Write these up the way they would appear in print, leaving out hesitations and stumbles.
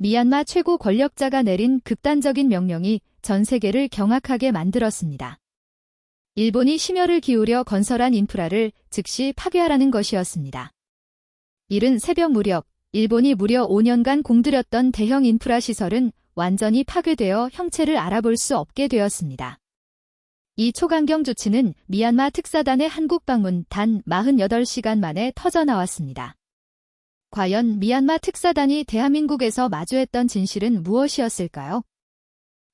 미얀마 최고 권력자가 내린 극단적인 명령이 전 세계를 경악하게 만들었습니다. 일본이 심혈을 기울여 건설한 인프라를 즉시 파괴하라는 것이었습니다. 이른 새벽 무렵, 일본이 무려 5년간 공들였던 대형 인프라 시설은 완전히 파괴되어 형체를 알아볼 수 없게 되었습니다. 이 초강경 조치는 미얀마 특사단의 한국 방문 단 48시간 만에 터져나왔습니다. 과연 미얀마 특사단이 대한민국에서 마주했던 진실은 무엇이었을까요?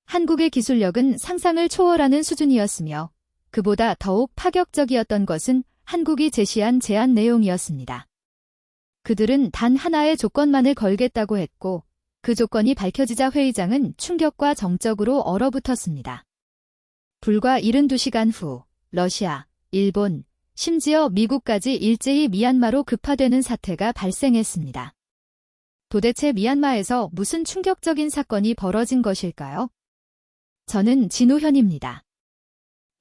한국의 기술력은 상상을 초월하는 수준이었으며 그보다 더욱 파격적이었던 것은 한국이 제시한 제안 내용이었습니다. 그들은 단 하나의 조건만을 걸겠다고 했고 그 조건이 밝혀지자 회의장은 충격과 정적으로 얼어붙었습니다. 불과 72시간 후 러시아, 일본, 심지어 미국까지 일제히 미얀마로 급파되는 사태가 발생했습니다. 도대체 미얀마에서 무슨 충격적인 사건이 벌어진 것일까요? 저는 진우현입니다.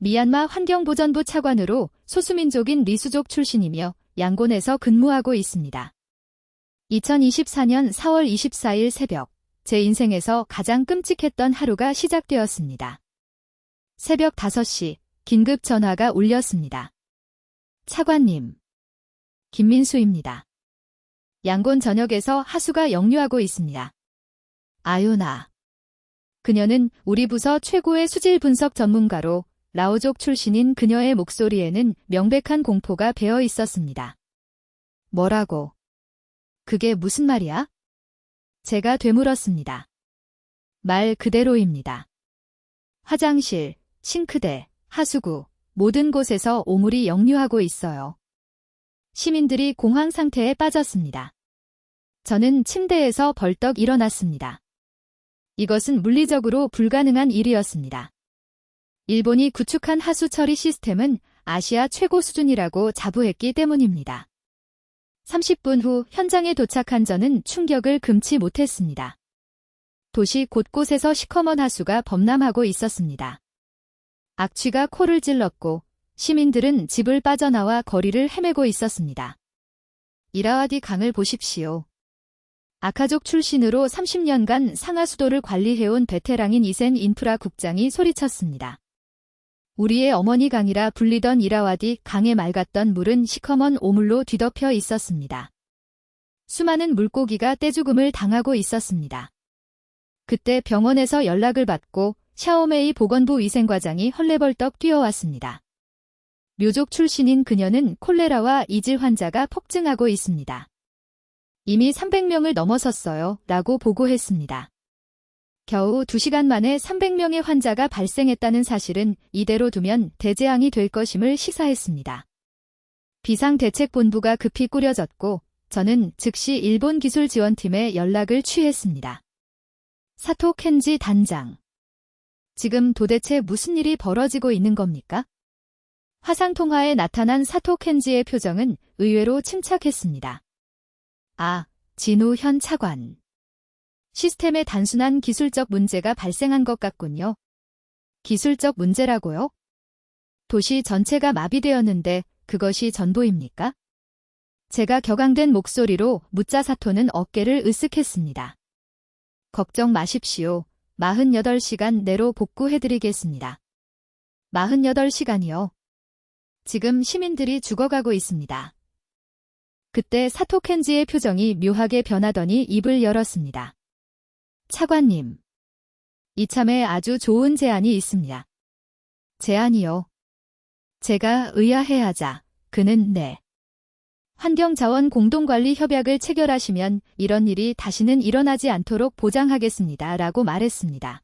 미얀마 환경보전부 차관으로 소수민족인 리수족 출신이며 양곤에서 근무하고 있습니다. 2024년 4월 24일 새벽, 제 인생에서 가장 끔찍했던 하루가 시작되었습니다. 새벽 5시, 긴급 전화가 울렸습니다. 차관님. 김민수입니다. 양곤 전역에서 하수가 역류하고 있습니다. 아유나. 그녀는 우리 부서 최고의 수질 분석 전문가로 라오족 출신인 그녀의 목소리에는 명백한 공포가 배어 있었습니다. 뭐라고? 그게 무슨 말이야? 제가 되물었습니다. 말 그대로입니다. 화장실, 싱크대, 하수구, 모든 곳에서 오물이 역류하고 있어요. 시민들이 공황 상태에 빠졌습니다. 저는 침대에서 벌떡 일어났습니다. 이것은 물리적으로 불가능한 일이었습니다. 일본이 구축한 하수 처리 시스템은 아시아 최고 수준이라고 자부했기 때문입니다. 30분 후 현장에 도착한 저는 충격을 금치 못했습니다. 도시 곳곳에서 시커먼 하수가 범람하고 있었습니다. 악취가 코를 찔렀고 시민들은 집을 빠져나와 거리를 헤매고 있었습니다. 이라와디 강을 보십시오. 아카족 출신으로 30년간 상하수도를 관리해온 베테랑인 이센 인프라 국장이 소리쳤습니다. 우리의 어머니 강이라 불리던 이라와디 강에 맑았던 물은 시커먼 오물로 뒤덮여 있었습니다. 수많은 물고기가 떼죽음을 당하고 있었습니다. 그때 병원에서 연락을 받고 샤오메이 보건부 위생과장이 헐레벌떡 뛰어왔습니다. 묘족 출신인 그녀는 콜레라와 이질 환자가 폭증하고 있습니다. 이미 300명을 넘어섰어요 라고 보고했습니다. 겨우 2시간 만에 300명의 환자가 발생했다는 사실은 이대로 두면 대재앙이 될 것임을 시사했습니다. 비상대책본부가 급히 꾸려졌고 저는 즉시 일본 기술지원팀에 연락을 취했습니다. 사토 켄지 단장. 지금 도대체 무슨 일이 벌어지고 있는 겁니까? 화상통화에 나타난 사토 켄지의 표정은 의외로 침착했습니다. 아, 진우현 차관. 시스템에 단순한 기술적 문제가 발생한 것 같군요. 기술적 문제라고요? 도시 전체가 마비되었는데 그것이 전부입니까? 제가 격앙된 목소리로 묻자 사토는 어깨를 으쓱했습니다. 걱정 마십시오. 48시간 내로 복구해드리겠습니다. 48시간이요. 지금 시민들이 죽어가고 있습니다. 그때 사토 켄지의 표정이 묘하게 변하더니 입을 열었습니다. 차관님. 이참에 아주 좋은 제안이 있습니다. 제안이요. 제가 의아해하자 그는 네. 환경자원 공동관리 협약을 체결하시면 이런 일이 다시는 일어나지 않도록 보장하겠습니다. 라고 말했습니다.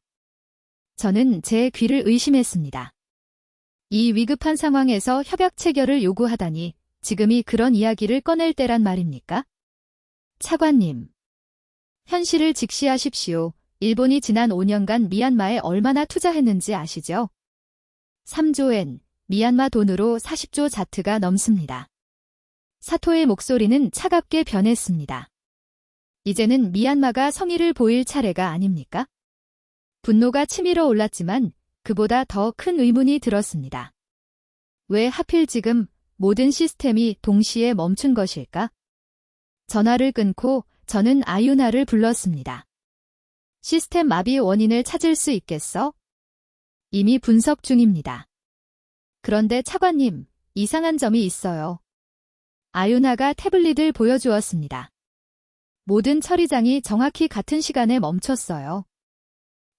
저는 제 귀를 의심했습니다. 이 위급한 상황에서 협약 체결을 요구하다니 지금이 그런 이야기를 꺼낼 때란 말입니까? 차관님. 현실을 직시하십시오. 일본이 지난 5년간 미얀마에 얼마나 투자했는지 아시죠? 3조엔, 미얀마 돈으로 40조 자트가 넘습니다. 사토의 목소리는 차갑게 변했습니다. 이제는 미얀마가 성의를 보일 차례가 아닙니까? 분노가 치밀어 올랐지만 그보다 더 큰 의문이 들었습니다. 왜 하필 지금 모든 시스템이 동시에 멈춘 것일까? 전화를 끊고 저는 아유나를 불렀습니다. 시스템 마비 원인을 찾을 수 있겠어? 이미 분석 중입니다. 그런데 차관님, 이상한 점이 있어요. 아유나가 태블릿을 보여주었습니다. 모든 처리장이 정확히 같은 시간에 멈췄어요.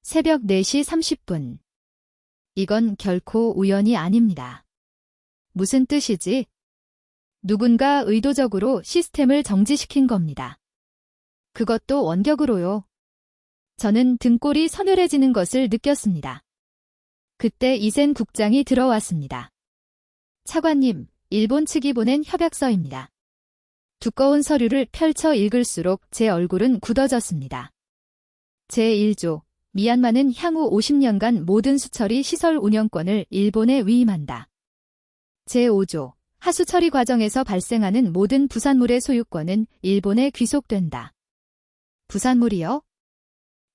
새벽 4시 30분. 이건 결코 우연이 아닙니다. 무슨 뜻이지? 누군가 의도적으로 시스템을 정지시킨 겁니다. 그것도 원격으로요. 저는 등골이 서늘해지는 것을 느꼈습니다. 그때 이센 국장이 들어왔습니다. 차관님, 일본 측이 보낸 협약서입니다. 두꺼운 서류를 펼쳐 읽을수록 제 얼굴은 굳어졌습니다. 제1조, 미얀마는 향후 50년간 모든 수처리 시설 운영권을 일본에 위임한다. 제5조, 하수 처리 과정에서 발생하는 모든 부산물의 소유권은 일본에 귀속된다. 부산물이요?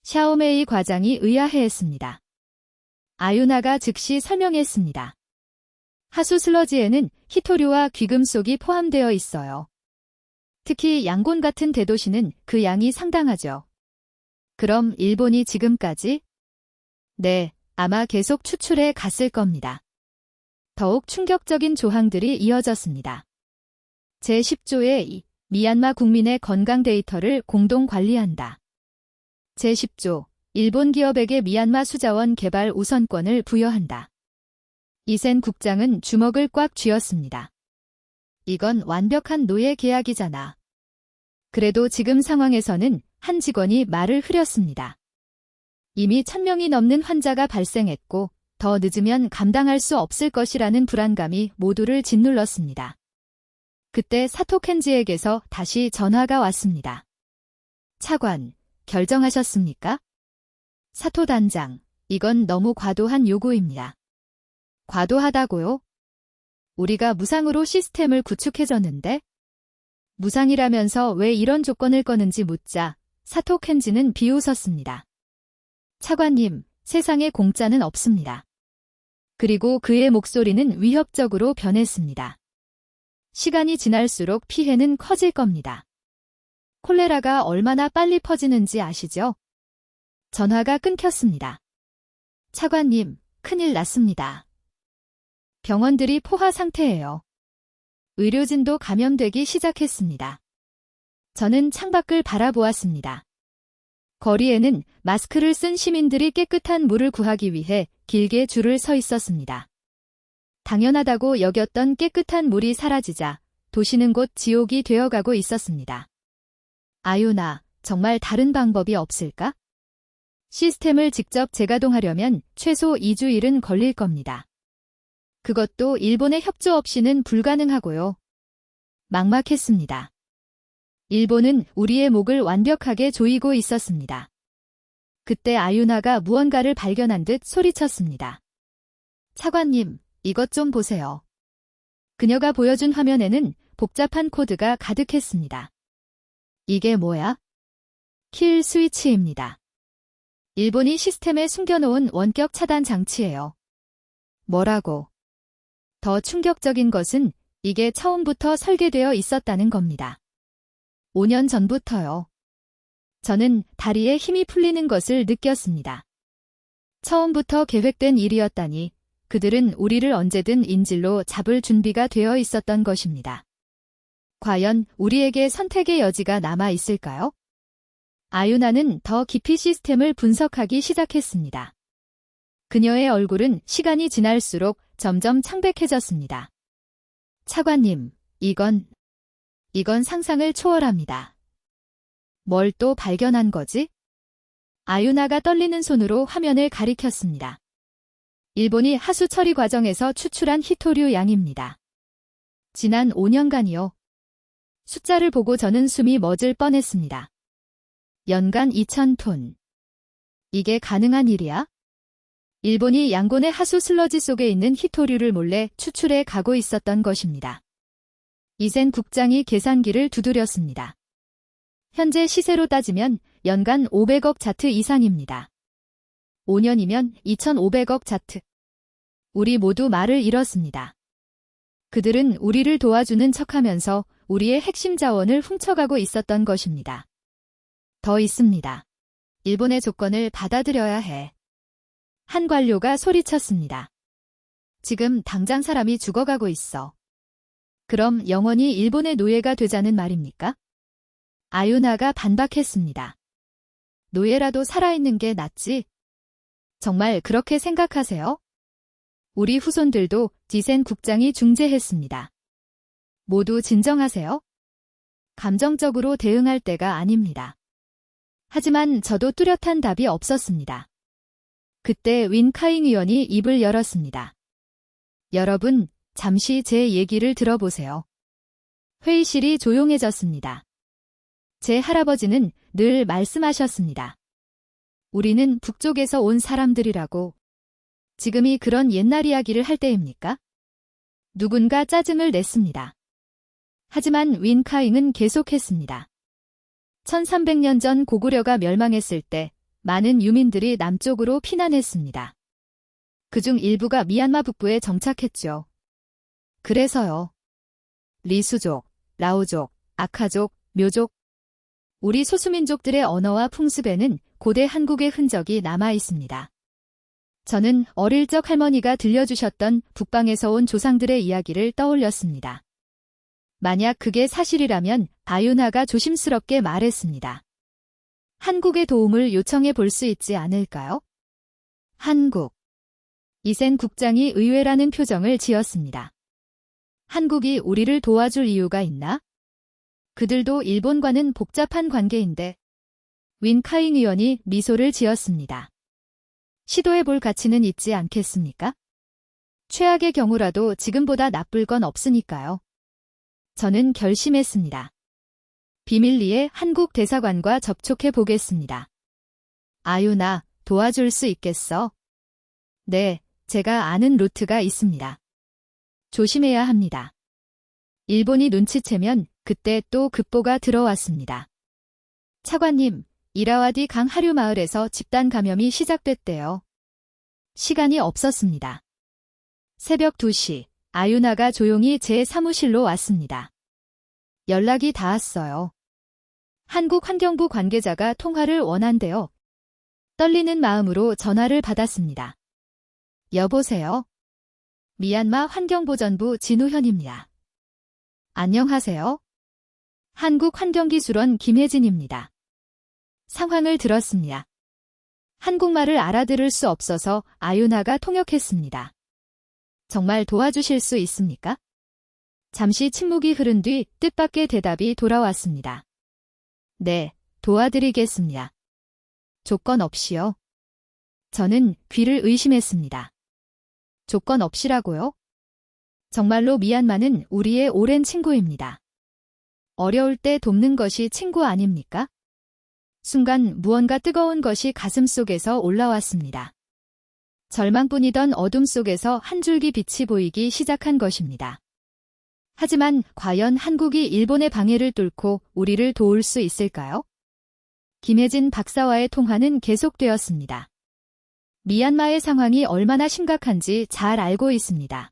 샤오메이 과장이 의아해했습니다. 아유나가 즉시 설명했습니다. 하수 슬러지에는 히토류와 귀금속이 포함되어 있어요. 특히 양곤 같은 대도시는 그 양이 상당하죠. 그럼 일본이 지금까지? 네, 아마 계속 추출해 갔을 겁니다. 더욱 충격적인 조항들이 이어졌습니다. 제10조에 미얀마 국민의 건강 데이터를 공동 관리한다. 제10조, 일본 기업에게 미얀마 수자원 개발 우선권을 부여한다. 이센 국장은 주먹을 꽉 쥐었습니다. 이건 완벽한 노예 계약이잖아. 그래도 지금 상황에서는 한 직원이 말을 흐렸습니다. 이미 1000명이 넘는 환자가 발생했고 더 늦으면 감당할 수 없을 것이라는 불안감이 모두를 짓눌렀습니다. 그때 사토 켄지에게서 다시 전화가 왔습니다. 차관, 결정하셨습니까? 사토 단장, 이건 너무 과도한 요구입니다. 과도하다고요? 우리가 무상으로 시스템을 구축해줬는데? 무상이라면서 왜 이런 조건을 거는지 묻자 사토 켄지는 비웃었습니다. 차관님, 세상에 공짜는 없습니다. 그리고 그의 목소리는 위협적으로 변했습니다. 시간이 지날수록 피해는 커질 겁니다. 콜레라가 얼마나 빨리 퍼지는지 아시죠? 전화가 끊겼습니다. 차관님, 큰일 났습니다. 병원들이 포화 상태예요. 의료진도 감염되기 시작했습니다. 저는 창밖을 바라보았습니다. 거리에는 마스크를 쓴 시민들이 깨끗한 물을 구하기 위해 길게 줄을 서 있었습니다. 당연하다고 여겼던 깨끗한 물이 사라지자 도시는 곧 지옥이 되어가고 있었습니다. 아유나, 정말 다른 방법이 없을까? 시스템을 직접 재가동하려면 최소 2주일은 걸릴 겁니다. 그것도 일본의 협조 없이는 불가능하고요. 막막했습니다. 일본은 우리의 목을 완벽하게 조이고 있었습니다. 그때 아유나가 무언가를 발견한 듯 소리쳤습니다. 차관님, 이것 좀 보세요. 그녀가 보여준 화면에는 복잡한 코드가 가득했습니다. 이게 뭐야? 킬 스위치입니다. 일본이 시스템에 숨겨놓은 원격 차단 장치예요. 뭐라고? 더 충격적인 것은 이게 처음부터 설계되어 있었다는 겁니다. 5년 전부터요. 저는 다리에 힘이 풀리는 것을 느꼈습니다. 처음부터 계획된 일이었다니 그들은 우리를 언제든 인질로 잡을 준비가 되어 있었던 것입니다. 과연 우리에게 선택의 여지가 남아 있을까요? 아유나는 더 깊이 시스템을 분석하기 시작했습니다. 그녀의 얼굴은 시간이 지날수록 점점 창백해졌습니다. 차관님, 이건 상상을 초월합니다. 뭘 또 발견한 거지? 아유나가 떨리는 손으로 화면을 가리켰습니다. 일본이 하수 처리 과정에서 추출한 히토류 양입니다. 지난 5년간이요. 숫자를 보고 저는 숨이 멎을 뻔했습니다. 연간 2000톤. 이게 가능한 일이야? 일본이 양곤의 하수 슬러지 속에 있는 히토류를 몰래 추출해 가고 있었던 것입니다. 이센 국장이 계산기를 두드렸습니다. 현재 시세로 따지면 연간 500억 자트 이상입니다. 5년이면 2500억 자트. 우리 모두 말을 잃었습니다. 그들은 우리를 도와주는 척하면서 우리의 핵심 자원을 훔쳐가고 있었던 것입니다. 더 있습니다. 일본의 조건을 받아들여야 해. 한 관료가 소리쳤습니다. 지금 당장 사람이 죽어가고 있어. 그럼 영원히 일본의 노예가 되자는 말입니까? 아유나가 반박했습니다. 노예라도 살아있는 게 낫지? 정말 그렇게 생각하세요? 우리 후손들도 디센 국장이 중재했습니다. 모두 진정하세요. 감정적으로 대응할 때가 아닙니다. 하지만 저도 뚜렷한 답이 없었습니다. 그때 윈카잉 의원이 입을 열었습니다. 여러분, 잠시 제 얘기를 들어보세요. 회의실이 조용해졌습니다. 제 할아버지는 늘 말씀하셨습니다. 우리는 북쪽에서 온 사람들이라고. 지금이 그런 옛날 이야기를 할 때입니까? 누군가 짜증을 냈습니다. 하지만 윈카잉은 계속했습니다. 1300년 전 고구려가 멸망했을 때 많은 유민들이 남쪽으로 피난했습니다. 그중 일부가 미얀마 북부에 정착했죠. 그래서요. 리수족, 라오족, 아카족, 묘족. 우리 소수민족들의 언어와 풍습에는 고대 한국의 흔적이 남아 있습니다. 저는 어릴 적 할머니가 들려주셨던 북방에서 온 조상들의 이야기를 떠올렸습니다. 만약 그게 사실이라면 아유나가 조심스럽게 말했습니다. 한국의 도움을 요청해 볼 수 있지 않을까요? 한국. 이센 국장이 의외라는 표정을 지었습니다. 한국이 우리를 도와줄 이유가 있나? 그들도 일본과는 복잡한 관계인데. 윈카잉 의원이 미소를 지었습니다. 시도해 볼 가치는 있지 않겠습니까? 최악의 경우라도 지금보다 나쁠 건 없으니까요. 저는 결심했습니다. 비밀리에 한국 대사관과 접촉해 보겠습니다. 아유나, 도와줄 수 있겠어? 네, 제가 아는 루트가 있습니다. 조심해야 합니다. 일본이 눈치채면 그때 또 급보가 들어왔습니다. 차관님, 이라와디 강 하류 마을에서 집단 감염이 시작됐대요. 시간이 없었습니다. 새벽 2시, 아유나가 조용히 제 사무실로 왔습니다. 연락이 닿았어요. 한국 환경부 관계자가 통화를 원한대요. 떨리는 마음으로 전화를 받았습니다. 여보세요? 미얀마 환경보전부 진우현입니다. 안녕하세요. 한국환경기술원 김혜진입니다. 상황을 들었습니다. 한국말을 알아들을 수 없어서 아유나가 통역했습니다. 정말 도와주실 수 있습니까? 잠시 침묵이 흐른 뒤 뜻밖의 대답이 돌아왔습니다. 네, 도와드리겠습니다. 조건 없이요? 저는 귀를 의심했습니다. 조건 없이라고요? 정말로 미얀마는 우리의 오랜 친구입니다. 어려울 때 돕는 것이 친구 아닙니까? 순간 무언가 뜨거운 것이 가슴속에서 올라왔습니다. 절망뿐이던 어둠 속에서 한 줄기 빛이 보이기 시작한 것입니다. 하지만 과연 한국이 일본의 방해를 뚫고 우리를 도울 수 있을까요? 김혜진 박사와의 통화는 계속되었습니다. 미얀마의 상황이 얼마나 심각한지 잘 알고 있습니다.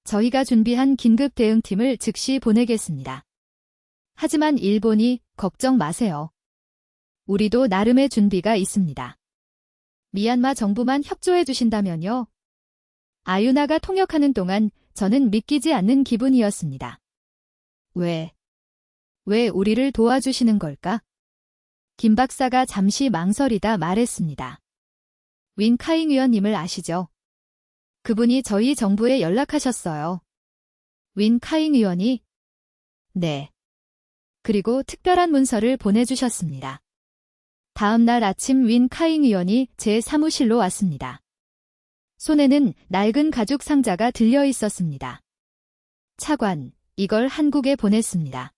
저희가 준비한 긴급 대응팀을 즉시 보내겠습니다. 하지만 일본이 걱정 마세요. 우리도 나름의 준비가 있습니다. 미얀마 정부만 협조해 주신다면요. 아유나가 통역하는 동안 저는 믿기지 않는 기분이었습니다. 왜 우리를 도와주시는 걸까? 김 박사가 잠시 망설이다 말했습니다. 윈카잉 의원님을 아시죠? 그분이 저희 정부에 연락하셨어요. 윈카잉 의원이? 네. 그리고 특별한 문서를 보내주셨습니다. 다음 날 아침 윈카잉 의원이 제 사무실로 왔습니다. 손에는 낡은 가죽 상자가 들려 있었습니다. 차관, 이걸 한국에 보냈습니다.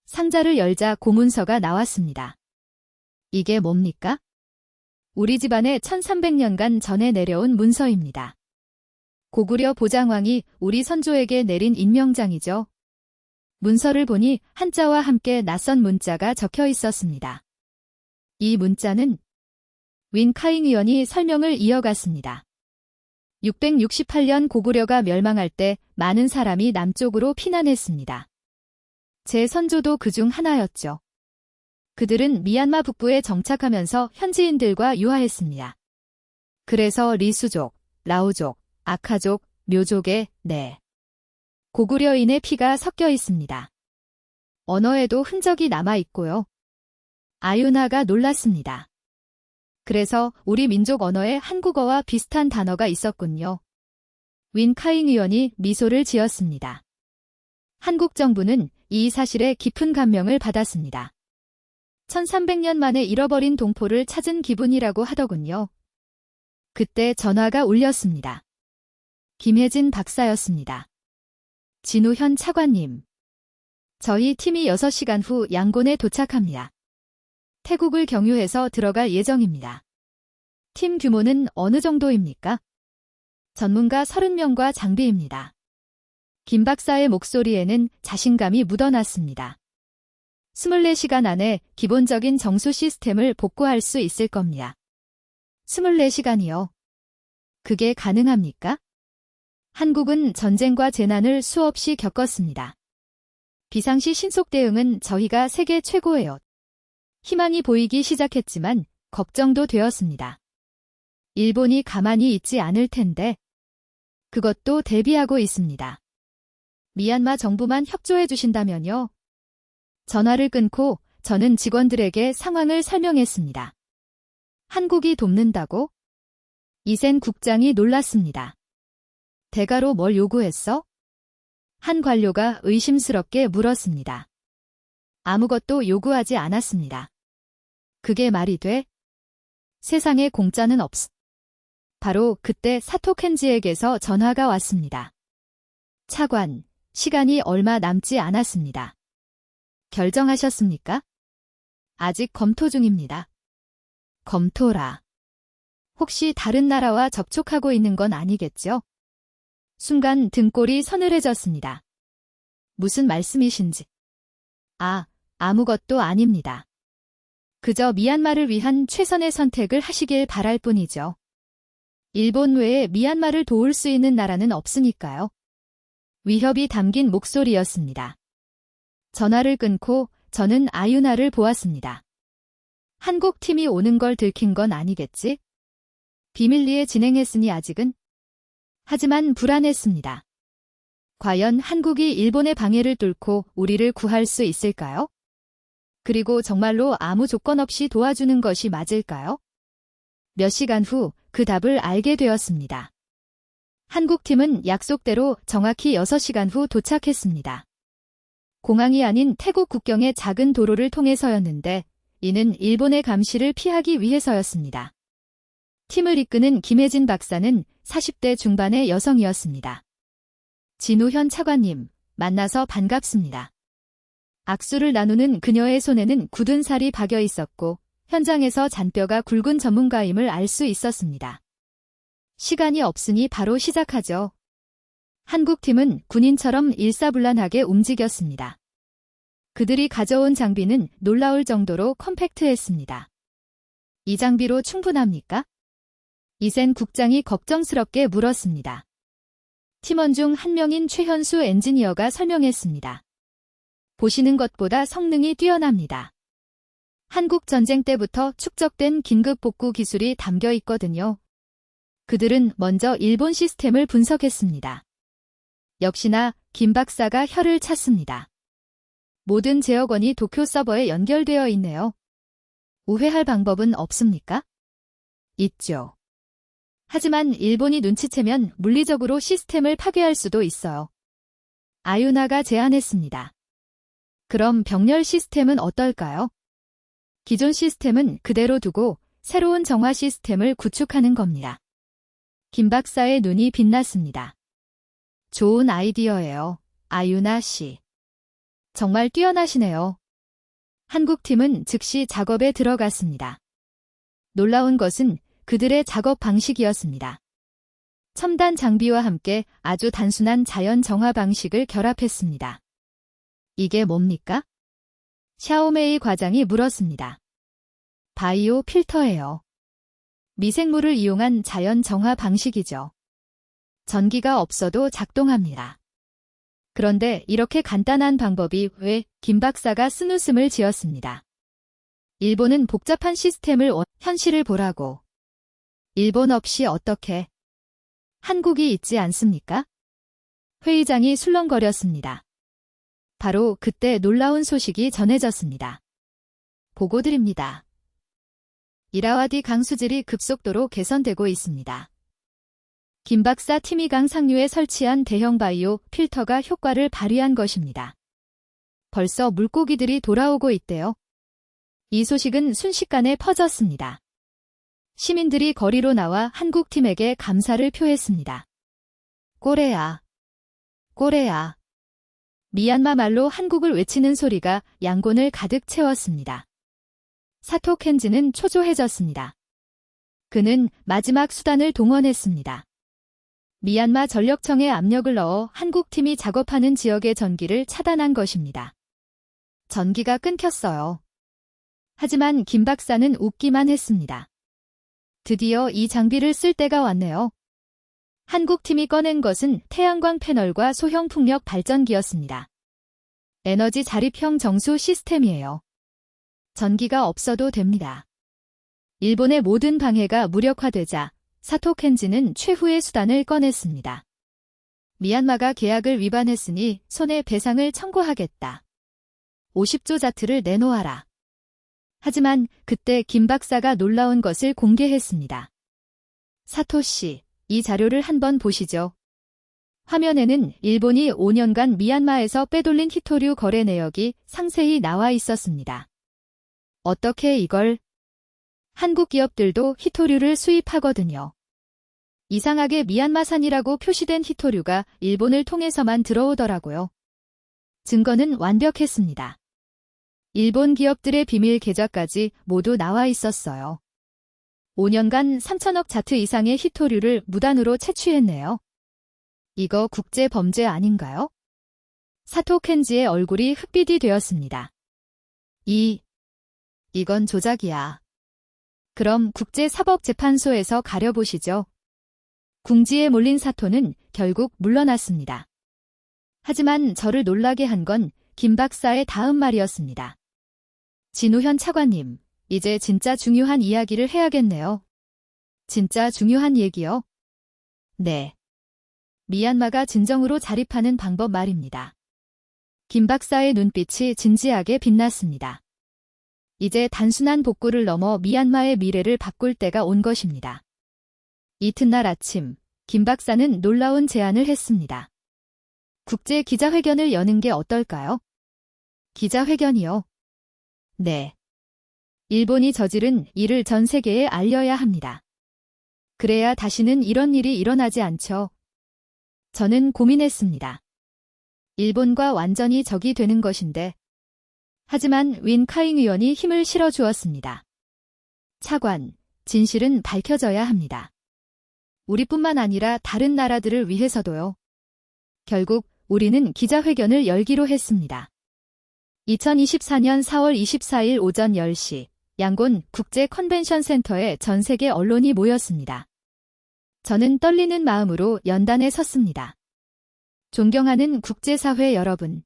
상자를 열자 고문서가 나왔습니다. 이게 뭡니까? 우리 집안에 1300년간 전에 내려온 문서입니다. 고구려 보장왕이 우리 선조에게 내린 인명장이죠. 문서를 보니 한자와 함께 낯선 문자가 적혀 있었습니다. 이 문자는 윈카잉 의원이 설명을 이어갔습니다. 668년 고구려가 멸망할 때 많은 사람이 남쪽으로 피난했습니다. 제 선조도 그중 하나였죠. 그들은 미얀마 북부에 정착하면서 현지인들과 유화했습니다. 그래서 리수족, 라오족, 아카족, 묘족의 고구려인의 피가 섞여 있습니다. 언어에도 흔적이 남아 있고요. 아유나가 놀랐습니다. 그래서 우리 민족 언어에 한국어와 비슷한 단어가 있었군요. 윈카잉 의원이 미소를 지었습니다. 한국 정부는 이 사실에 깊은 감명을 받았습니다. 1300년 만에 잃어버린 동포를 찾은 기분이라고 하더군요. 그때 전화가 울렸습니다. 김혜진 박사였습니다. 진우현 차관님. 저희 팀이 6시간 후 양곤에 도착합니다. 태국을 경유해서 들어갈 예정입니다. 팀 규모는 어느 정도입니까? 전문가 30명과 장비입니다. 김 박사의 목소리에는 자신감이 묻어났습니다. 24시간 안에 기본적인 정수 시스템을 복구할 수 있을 겁니다. 24시간이요. 그게 가능합니까? 한국은 전쟁과 재난을 수없이 겪었습니다. 비상시 신속 대응은 저희가 세계 최고예요. 희망이 보이기 시작했지만 걱정도 되었습니다. 일본이 가만히 있지 않을 텐데 그것도 대비하고 있습니다. 미얀마 정부만 협조해 주신다면요. 전화를 끊고 저는 직원들에게 상황을 설명했습니다. 한국이 돕는다고? 이센 국장이 놀랐습니다. 대가로 뭘 요구했어? 한 관료가 의심스럽게 물었습니다. 아무것도 요구하지 않았습니다. 그게 말이 돼? 세상에 공짜는 없어. 바로 그때 사토 켄지에게서 전화가 왔습니다. 차관, 시간이 얼마 남지 않았습니다. 결정하셨습니까? 아직 검토 중입니다. 검토라. 혹시 다른 나라와 접촉하고 있는 건 아니겠죠? 순간 등골이 서늘해졌습니다. 무슨 말씀이신지. 아무것도 아닙니다. 그저 미얀마를 위한 최선의 선택을 하시길 바랄 뿐이죠. 일본 외에 미얀마를 도울 수 있는 나라는 없으니까요. 위협이 담긴 목소리였습니다. 전화를 끊고 저는 아유나를 보았습니다. 한국 팀이 오는 걸 들킨 건 아니겠지? 비밀리에 진행했으니 아직은? 하지만 불안했습니다. 과연 한국이 일본의 방해를 뚫고 우리를 구할 수 있을까요? 그리고 정말로 아무 조건 없이 도와주는 것이 맞을까요? 몇 시간 후 그 답을 알게 되었습니다. 한국팀은 약속대로 정확히 6시간 후 도착했습니다. 공항이 아닌 태국 국경의 작은 도로를 통해서였는데 이는 일본의 감시를 피하기 위해서였습니다. 팀을 이끄는 김혜진 박사는 40대 중반의 여성이었습니다. 진우현 차관님, 만나서 반갑습니다. 악수를 나누는 그녀의 손에는 굳은 살이 박여 있었고 현장에서 잔뼈가 굵은 전문가임을 알 수 있었습니다. 시간이 없으니 바로 시작하죠. 한국팀은 군인처럼 일사불란하게 움직였습니다. 그들이 가져온 장비는 놀라울 정도로 컴팩트했습니다. 이 장비로 충분합니까? 이센 국장이 걱정스럽게 물었습니다. 팀원 중 한 명인 최현수 엔지니어가 설명했습니다. 보시는 것보다 성능이 뛰어납니다. 한국 전쟁 때부터 축적된 긴급 복구 기술이 담겨 있거든요. 그들은 먼저 일본 시스템을 분석했습니다. 역시나 김 박사가 혀를 찼습니다. 모든 제어건이 도쿄 서버에 연결되어 있네요. 우회할 방법은 없습니까? 있죠. 하지만 일본이 눈치채면 물리적으로 시스템을 파괴할 수도 있어요. 아유나가 제안했습니다. 그럼 병렬 시스템은 어떨까요? 기존 시스템은 그대로 두고 새로운 정화 시스템을 구축하는 겁니다. 김 박사의 눈이 빛났습니다. 좋은 아이디어예요, 아유나 씨. 정말 뛰어나시네요. 한국팀은 즉시 작업에 들어갔습니다. 놀라운 것은 그들의 작업 방식이었습니다. 첨단 장비와 함께 아주 단순한 자연 정화 방식을 결합했습니다. 이게 뭡니까? 샤오메이 과장이 물었습니다. 바이오 필터예요. 미생물을 이용한 자연 정화 방식이죠. 전기가 없어도 작동합니다. 그런데 이렇게 간단한 방법이 왜 김 박사가 쓴웃음을 지었습니다. 일본은 복잡한 시스템을 현실을 보라고. 일본 없이 어떻게? 한국이 있지 않습니까? 회의장이 술렁거렸습니다. 바로 그때 놀라운 소식이 전해졌습니다. 보고드립니다. 이라와디 강수질이 급속도로 개선되고 있습니다. 김 박사 팀이 강 상류에 설치한 대형 바이오 필터가 효과를 발휘한 것입니다. 벌써 물고기들이 돌아오고 있대요. 이 소식은 순식간에 퍼졌습니다. 시민들이 거리로 나와 한국 팀에게 감사를 표했습니다. 꼬레야, 꼬레야. 미얀마 말로 한국을 외치는 소리가 양곤을 가득 채웠습니다. 사토 켄지는 초조해졌습니다. 그는 마지막 수단을 동원했습니다. 미얀마 전력청에 압력을 넣어 한국팀이 작업하는 지역의 전기를 차단한 것입니다. 전기가 끊겼어요. 하지만 김 박사는 웃기만 했습니다. 드디어 이 장비를 쓸 때가 왔네요. 한국팀이 꺼낸 것은 태양광 패널과 소형 풍력 발전기였습니다. 에너지 자립형 정수 시스템이에요. 전기가 없어도 됩니다. 일본의 모든 방해가 무력화되자 사토 켄지는 최후의 수단을 꺼냈습니다. 미얀마가 계약을 위반했으니 손해배상을 청구하겠다. 50조 자트를 내놓아라. 하지만 그때 김 박사가 놀라운 것을 공개했습니다. 사토 씨, 이 자료를 한번 보시죠. 화면에는 일본이 5년간 미얀마에서 빼돌린 히토류 거래 내역이 상세히 나와 있었습니다. 어떻게 이걸? 한국 기업들도 히토류를 수입하거든요. 이상하게 미얀마산이라고 표시된 히토류가 일본을 통해서만 들어오더라고요. 증거는 완벽했습니다. 일본 기업들의 비밀 계좌까지 모두 나와 있었어요. 5년간 3천억 자트 이상의 히토류를 무단으로 채취했네요. 이거 국제 범죄 아닌가요? 사토 켄지의 얼굴이 흑빛이 되었습니다. 이건 조작이야. 그럼 국제사법재판소에서 가려보시죠. 궁지에 몰린 사토는 결국 물러났습니다. 하지만 저를 놀라게 한 건 김 박사의 다음 말이었습니다. 진우현 차관님, 이제 진짜 중요한 이야기를 해야겠네요. 진짜 중요한 얘기요? 네. 미얀마가 진정으로 자립하는 방법 말입니다. 김 박사의 눈빛이 진지하게 빛났습니다. 이제 단순한 복구를 넘어 미얀마의 미래를 바꿀 때가 온 것입니다. 이튿날 아침, 김 박사는 놀라운 제안을 했습니다. 국제 기자회견을 여는 게 어떨까요? 기자회견이요? 네. 일본이 저지른 일을 전 세계에 알려야 합니다. 그래야 다시는 이런 일이 일어나지 않죠. 저는 고민했습니다. 일본과 완전히 적이 되는 것인데. 하지만 윈 카잉 의원이 힘을 실어주었습니다. 차관, 진실은 밝혀져야 합니다. 우리뿐만 아니라 다른 나라들을 위해서도요. 결국 우리는 기자회견을 열기로 했습니다. 2024년 4월 24일 오전 10시 양곤 국제 컨벤션 센터에 전 세계 언론이 모였습니다. 저는 떨리는 마음으로 연단에 섰습니다. 존경하는 국제사회 여러분.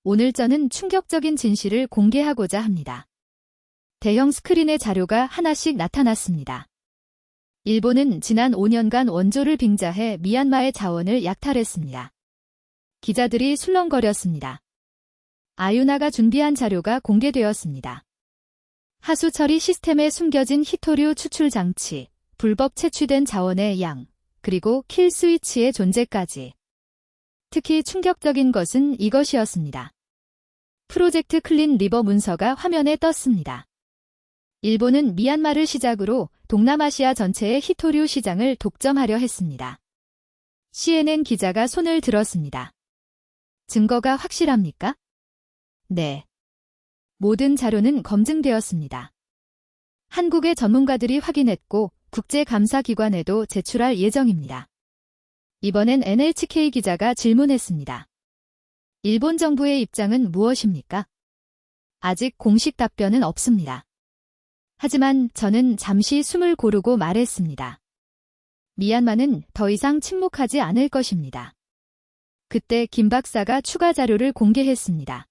오늘 저는 충격적인 진실을 공개하고자 합니다. 대형 스크린의 자료가 하나씩 나타났습니다. 일본은 지난 5년간 원조를 빙자해 미얀마의 자원을 약탈했습니다. 기자들이 술렁거렸습니다. 아유나가 준비한 자료가 공개되었습니다. 하수 처리 시스템에 숨겨진 히토류 추출 장치, 불법 채취된 자원의 양, 그리고 킬 스위치의 존재까지. 특히 충격적인 것은 이것이었습니다. 프로젝트 클린 리버 문서가 화면에 떴습니다. 일본은 미얀마를 시작으로 동남아시아 전체의 히토류 시장을 독점하려 했습니다. CNN 기자가 손을 들었습니다. 증거가 확실합니까? 네. 모든 자료는 검증되었습니다. 한국의 전문가들이 확인했고 국제감사기관에도 제출할 예정입니다. 이번엔 NHK 기자가 질문했습니다. 일본 정부의 입장은 무엇입니까? 아직 공식 답변은 없습니다. 하지만 저는 잠시 숨을 고르고 말했습니다. 미얀마는 더 이상 침묵하지 않을 것입니다. 그때 김 박사가 추가 자료를 공개했습니다.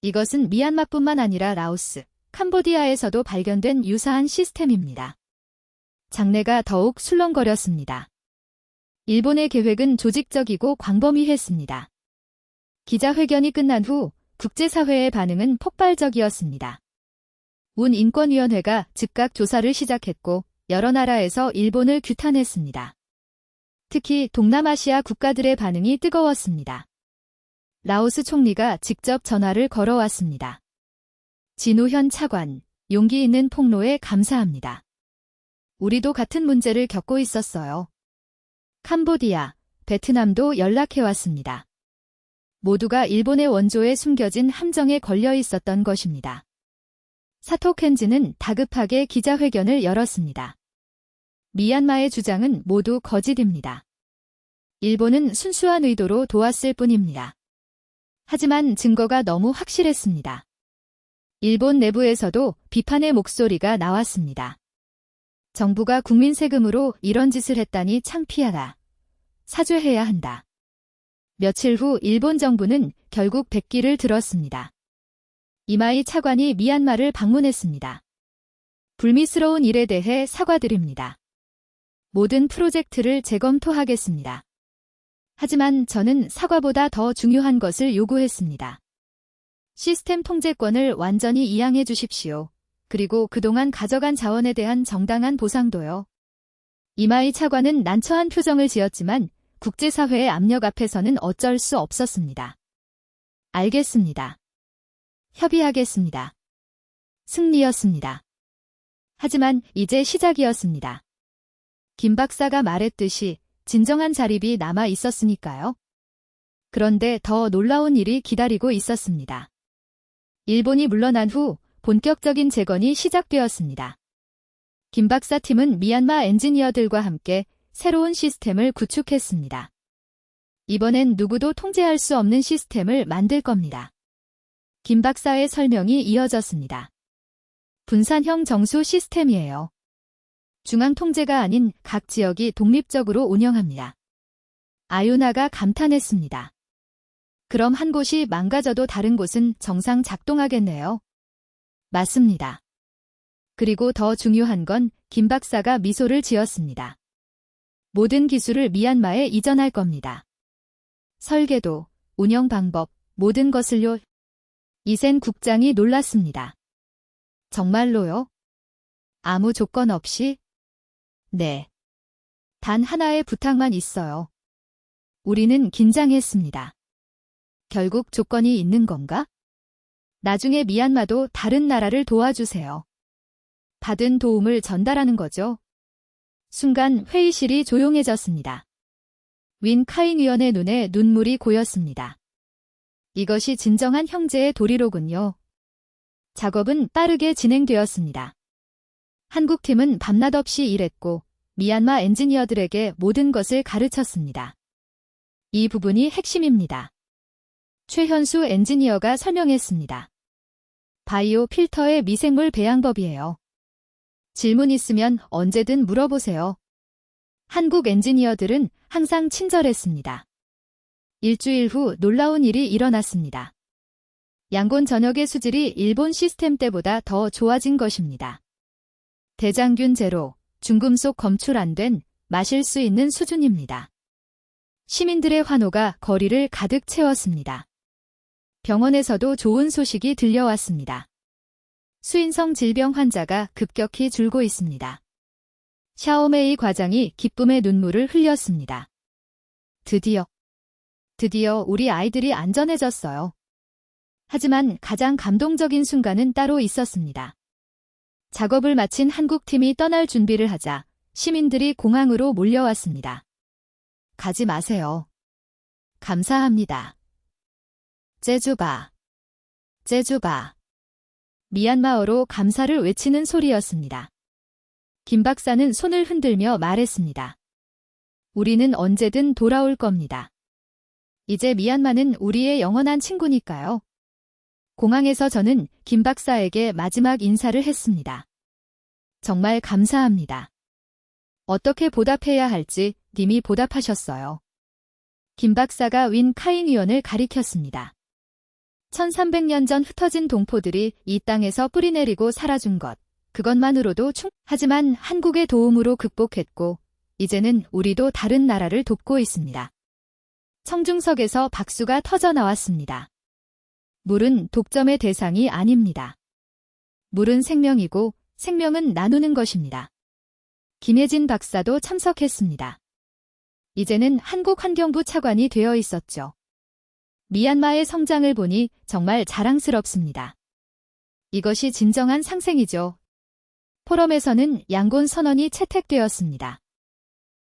이것은 미얀마뿐만 아니라 라오스, 캄보디아에서도 발견된 유사한 시스템입니다. 장내가 더욱 술렁거렸습니다. 일본의 계획은 조직적이고 광범위했습니다. 기자회견이 끝난 후 국제사회의 반응은 폭발적이었습니다. 운인권위원회가 즉각 조사를 시작했고 여러 나라에서 일본을 규탄했습니다. 특히 동남아시아 국가들의 반응이 뜨거웠습니다. 라오스 총리가 직접 전화를 걸어왔습니다. 진우현 차관, 용기 있는 폭로에 감사합니다. 우리도 같은 문제를 겪고 있었어요. 캄보디아, 베트남도 연락해왔습니다. 모두가 일본의 원조에 숨겨진 함정에 걸려 있었던 것입니다. 사토 켄지는 다급하게 기자회견을 열었습니다. 미얀마의 주장은 모두 거짓입니다. 일본은 순수한 의도로 도왔을 뿐입니다. 하지만 증거가 너무 확실했습니다. 일본 내부에서도 비판의 목소리가 나왔습니다. 정부가 국민 세금으로 이런 짓을 했다니 창피하다. 사죄해야 한다. 며칠 후 일본 정부는 결국 백기를 들었습니다. 이마이 차관이 미얀마를 방문했습니다. 불미스러운 일에 대해 사과드립니다. 모든 프로젝트를 재검토하겠습니다. 하지만 저는 사과보다 더 중요한 것을 요구했습니다. 시스템 통제권을 완전히 이양해 주십시오. 그리고 그동안 가져간 자원에 대한 정당한 보상도요. 이마이 차관은 난처한 표정을 지었지만 국제사회의 압력 앞에서는 어쩔 수 없었습니다. 알겠습니다. 협의하겠습니다. 승리였습니다. 하지만 이제 시작이었습니다. 김 박사가 말했듯이 진정한 자립이 남아 있었으니까요. 그런데 더 놀라운 일이 기다리고 있었습니다. 일본이 물러난 후 본격적인 재건이 시작되었습니다. 김 박사 팀은 미얀마 엔지니어들과 함께 새로운 시스템을 구축했습니다. 이번엔 누구도 통제할 수 없는 시스템을 만들 겁니다. 김 박사의 설명이 이어졌습니다. 분산형 정수 시스템이에요. 중앙 통제가 아닌 각 지역이 독립적으로 운영합니다. 아유나가 감탄했습니다. 그럼 한 곳이 망가져도 다른 곳은 정상 작동하겠네요. 맞습니다. 그리고 더 중요한 건 김 박사가 미소를 지었습니다. 모든 기술을 미얀마에 이전할 겁니다. 설계도, 운영 방법, 모든 것을요. 이센 국장이 놀랐습니다. 정말로요? 아무 조건 없이? 네. 단 하나의 부탁만 있어요. 우리는 긴장했습니다. 결국 조건이 있는 건가? 나중에 미얀마도 다른 나라를 도와주세요. 받은 도움을 전달하는 거죠. 순간 회의실이 조용해졌습니다. 윈 카잉 위원의 눈에 눈물이 고였습니다. 이것이 진정한 형제의 도리로군요. 작업은 빠르게 진행되었습니다. 한국팀은 밤낮 없이 일했고 미얀마 엔지니어들에게 모든 것을 가르쳤습니다. 이 부분이 핵심입니다. 최현수 엔지니어가 설명했습니다. 바이오 필터의 미생물 배양법이에요. 질문 있으면 언제든 물어보세요. 한국 엔지니어들은 항상 친절했습니다. 일주일 후 놀라운 일이 일어났습니다. 양곤 전역의 수질이 일본 시스템 때보다 더 좋아진 것입니다. 대장균 제로, 중금속 검출 안 된 마실 수 있는 수준입니다. 시민들의 환호가 거리를 가득 채웠습니다. 병원에서도 좋은 소식이 들려왔습니다. 수인성 질병 환자가 급격히 줄고 있습니다. 샤오메이 과장이 기쁨의 눈물을 흘렸습니다. 드디어 우리 아이들이 안전해졌어요. 하지만 가장 감동적인 순간은 따로 있었습니다. 작업을 마친 한국팀이 떠날 준비를 하자 시민들이 공항으로 몰려왔습니다. 가지 마세요. 감사합니다. 제주바. 미얀마어로 감사를 외치는 소리였습니다. 김 박사는 손을 흔들며 말했습니다. 우리는 언제든 돌아올 겁니다. 이제 미얀마는 우리의 영원한 친구니까요. 공항에서 저는 김 박사에게 마지막 인사를 했습니다. 정말 감사합니다. 어떻게 보답해야 할지 님이 보답하셨어요. 김 박사가 윈 카잉 위원을 가리켰습니다. 1300년 전 흩어진 동포들이 이 땅에서 뿌리내리고 살아준 것, 그것만으로도 하지만 한국의 도움으로 극복했고, 이제는 우리도 다른 나라를 돕고 있습니다. 청중석에서 박수가 터져 나왔습니다. 물은 독점의 대상이 아닙니다. 물은 생명이고 생명은 나누는 것입니다. 김혜진 박사도 참석했습니다. 이제는 한국환경부 차관이 되어 있었죠. 미얀마의 성장을 보니 정말 자랑스럽습니다. 이것이 진정한 상생이죠. 포럼에서는 양곤 선언이 채택되었습니다.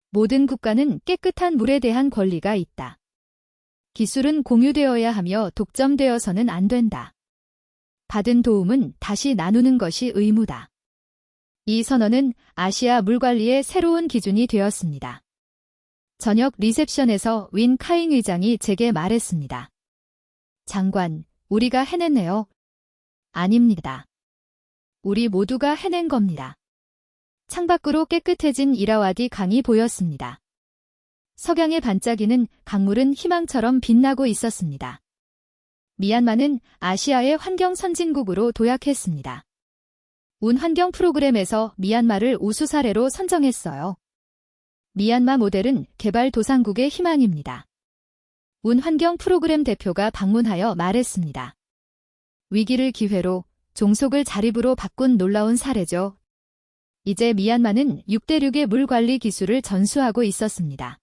모든 국가는 깨끗한 물에 대한 권리가 있다. 기술은 공유되어야 하며 독점되어서는 안 된다. 받은 도움은 다시 나누는 것이 의무다. 이 선언은 아시아 물관리의 새로운 기준이 되었습니다. 저녁 리셉션에서 윈 카잉 의장이 제게 말했습니다. 장관, 우리가 해냈네요. 아닙니다. 우리 모두가 해낸 겁니다. 창밖으로 깨끗해진 이라와디 강이 보였습니다. 석양의 반짝이는 강물은 희망처럼 빛나고 있었습니다. 미얀마는 아시아의 환경 선진국으로 도약했습니다. 운 환경 프로그램에서 미얀마를 우수 사례로 선정했어요. 미얀마 모델은 개발도상국의 희망입니다. 운 환경 프로그램 대표가 방문하여 말했습니다. 위기를 기회로 종속을 자립으로 바꾼 놀라운 사례죠. 이제 미얀마는 6대륙의 물 관리 기술을 전수하고 있었습니다.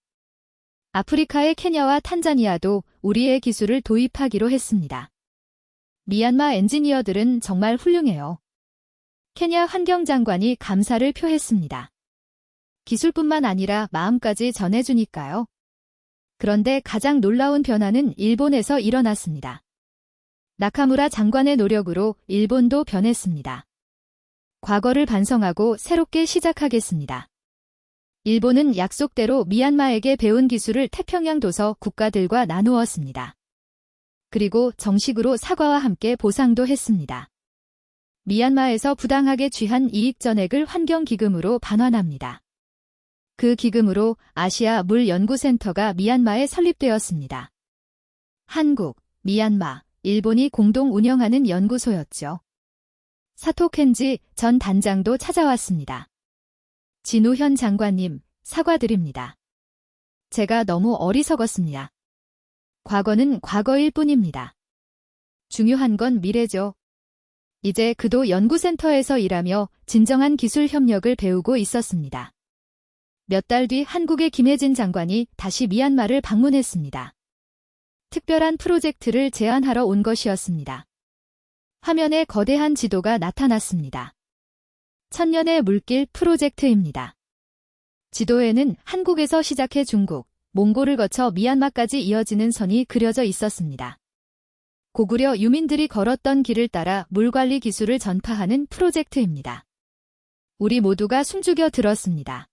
아프리카의 케냐와 탄자니아도 우리의 기술을 도입하기로 했습니다. 미얀마 엔지니어들은 정말 훌륭해요. 케냐 환경장관이 감사를 표했습니다. 기술뿐만 아니라 마음까지 전해주니까요. 그런데 가장 놀라운 변화는 일본에서 일어났습니다. 나카무라 장관의 노력으로 일본도 변했습니다. 과거를 반성하고 새롭게 시작하겠습니다. 일본은 약속대로 미얀마에게 배운 기술을 태평양 도서 국가들과 나누었습니다. 그리고 정식으로 사과와 함께 보상도 했습니다. 미얀마에서 부당하게 취한 이익 전액을 환경기금으로 반환합니다. 그 기금으로 아시아 물연구센터가 미얀마에 설립되었습니다. 한국, 미얀마, 일본이 공동 운영하는 연구소였죠. 사토 켄지 전 단장도 찾아왔습니다. 진우현 장관님, 사과드립니다. 제가 너무 어리석었습니다. 과거는 과거일 뿐입니다. 중요한 건 미래죠. 이제 그도 연구센터에서 일하며 진정한 기술 협력을 배우고 있었습니다. 몇 달 뒤 한국의 김혜진 장관이 다시 미얀마를 방문했습니다. 특별한 프로젝트를 제안하러 온 것이었습니다. 화면에 거대한 지도가 나타났습니다. 천년의 물길 프로젝트입니다. 지도에는 한국에서 시작해 중국, 몽골을 거쳐 미얀마까지 이어지는 선이 그려져 있었습니다. 고구려 유민들이 걸었던 길을 따라 물관리 기술을 전파하는 프로젝트입니다. 우리 모두가 숨죽여 들었습니다.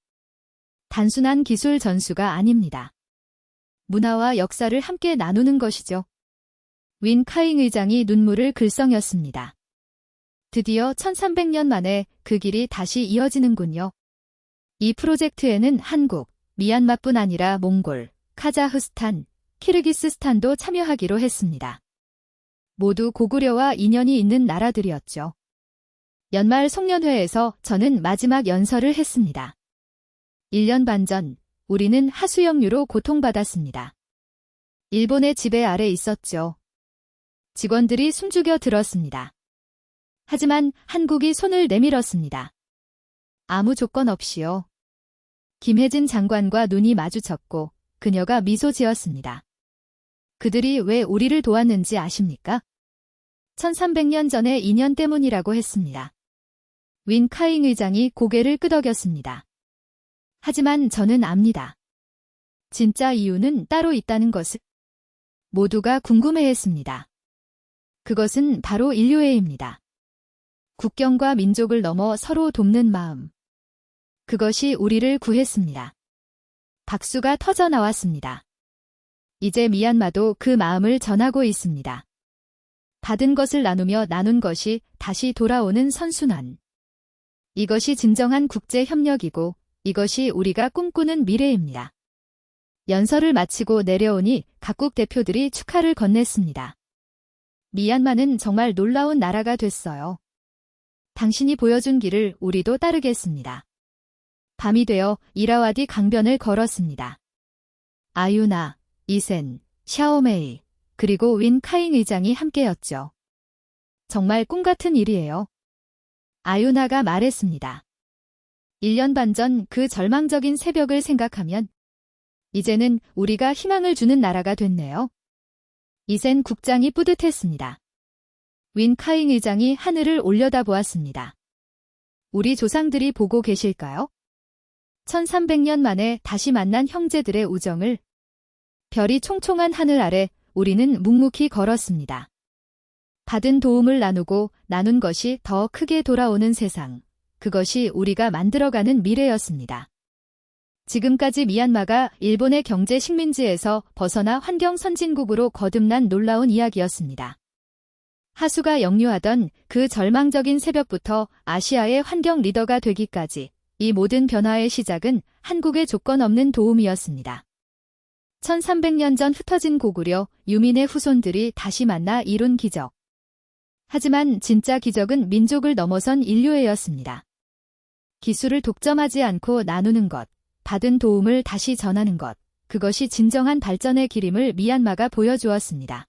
단순한 기술 전수가 아닙니다. 문화와 역사를 함께 나누는 것이죠. 윈 카잉 의장이 눈물을 글썽였습니다. 드디어 1300년 만에 그 길이 다시 이어지는군요. 이 프로젝트에는 한국, 미얀마뿐 아니라 몽골, 카자흐스탄, 키르기스스탄도 참여하기로 했습니다. 모두 고구려와 인연이 있는 나라들이었죠. 연말 송년회에서 저는 마지막 연설을 했습니다. 1년 반 전, 우리는 하수영유로 고통받았습니다. 일본의 지배 아래 있었죠. 직원들이 숨죽여 들었습니다. 하지만 한국이 손을 내밀었습니다. 아무 조건 없이요. 김혜진 장관과 눈이 마주쳤고 그녀가 미소 지었습니다. 그들이 왜 우리를 도왔는지 아십니까? 1300년 전의 인연 때문이라고 했습니다. 윈 카잉 의장이 고개를 끄덕였습니다. 하지만 저는 압니다. 진짜 이유는 따로 있다는 것을 모두가 궁금해했습니다. 그것은 바로 인류애입니다. 국경과 민족을 넘어 서로 돕는 마음. 그것이 우리를 구했습니다. 박수가 터져 나왔습니다. 이제 미얀마도 그 마음을 전하고 있습니다. 받은 것을 나누며 나눈 것이 다시 돌아오는 선순환. 이것이 진정한 국제 협력이고 이것이 우리가 꿈꾸는 미래입니다. 연설을 마치고 내려오니 각국 대표들이 축하를 건넸습니다. 미얀마는 정말 놀라운 나라가 됐어요. 당신이 보여준 길을 우리도 따르겠습니다. 밤이 되어 이라와디 강변을 걸었습니다. 아유나, 이센, 샤오메이, 그리고 윈 카잉 의장이 함께였죠. 정말 꿈 같은 일이에요. 아유나가 말했습니다. 1년 반 전 그 절망적인 새벽을 생각하면 이제는 우리가 희망을 주는 나라가 됐네요. 이센 국장이 뿌듯했습니다. 윈 카잉 의장이 하늘을 올려다보았습니다. 우리 조상들이 보고 계실까요? 1300년 만에 다시 만난 형제들의 우정을. 별이 총총한 하늘 아래 우리는 묵묵히 걸었습니다. 받은 도움을 나누고 나눈 것이 더 크게 돌아오는 세상. 그것이 우리가 만들어가는 미래였습니다. 지금까지 미얀마가 일본의 경제 식민지에서 벗어나 환경 선진국으로 거듭난 놀라운 이야기였습니다. 하수가 역류하던 그 절망적인 새벽부터 아시아의 환경 리더가 되기까지 이 모든 변화의 시작은 한국의 조건 없는 도움이었습니다. 1300년 전 흩어진 고구려 유민의 후손들이 다시 만나 이룬 기적. 하지만 진짜 기적은 민족을 넘어선 인류애였습니다. 기술을 독점하지 않고 나누는 것, 받은 도움을 다시 전하는 것, 그것이 진정한 발전의 길임을 미얀마가 보여주었습니다.